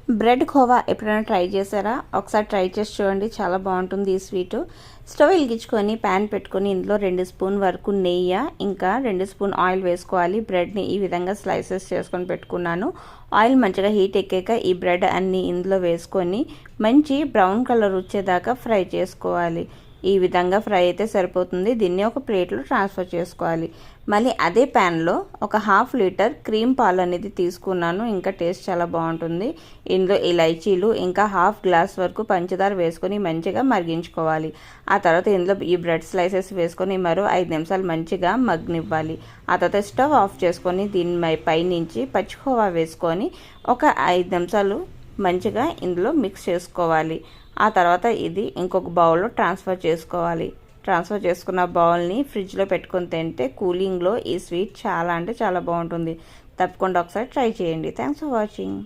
Bread khoa ఎప్పుడైనా try చేశారా? ఒకసారి ట్రై చేసి చూడండి, చాలా బాగుంటుంది ఈ స్వీటు. స్టవ్ వెలిగించుకొని ప్యాన్ పెట్టుకొని ఇందులో 2 స్పూన్ వరకు నెయ్యి ఇంకా 2 స్పూన్ ఆయిల్ వేసుకోవాలి. బ్రెడ్ని ఈ విధంగా స్లైసెస్ చేసుకొని పెట్టుకున్నాను. ఆయిల్ మంచిగా హీట్ ఎక్కాక ఈ బ్రెడ్ అన్నీ ఇందులో వేసుకొని మంచి బ్రౌన్ కలర్ వచ్చేదాకా ఫ్రై చేసుకోవాలి. ఈ విధంగా ఫ్రై అయితే సరిపోతుంది. దీన్ని ఒక ప్లేట్లో ట్రాన్స్ఫర్ చేసుకోవాలి. మళ్ళీ అదే ప్యాన్లో ఒక 1/2 లీటర్ క్రీమ్ పాలు అనేది తీసుకున్నాను. ఇంకా టేస్ట్ చాలా బాగుంటుంది. ఇందులో ఇలైచీలు ఇంకా 1/2 గ్లాస్ వరకు పంచదార వేసుకొని మంచిగా మరిగించుకోవాలి. ఆ తర్వాత ఇందులో ఈ బ్రెడ్ స్లైసెస్ వేసుకొని మరో 5 నిమిషాలు మంచిగా మగ్గనివ్వాలి. ఆ తర్వాత స్టవ్ ఆఫ్ చేసుకొని దీని పైనుంచి పచ్చికోవా వేసుకొని ఒక 5 నిమిషాలు మంచిగా ఇందులో మిక్స్ చేసుకోవాలి. ఆ తర్వాత ఇది ఇంకొక బౌల్లో ట్రాన్స్ఫర్ చేసుకోవాలి. ట్రాన్స్ఫర్ చేసుకున్న బౌల్ని ఫ్రిడ్జ్లో పెట్టుకొని తింటే కూలింగ్లో ఈ స్వీట్ చాలా అంటే చాలా బాగుంటుంది. తప్పకుండా ఒకసారి ట్రై చేయండి. Thanks for watching.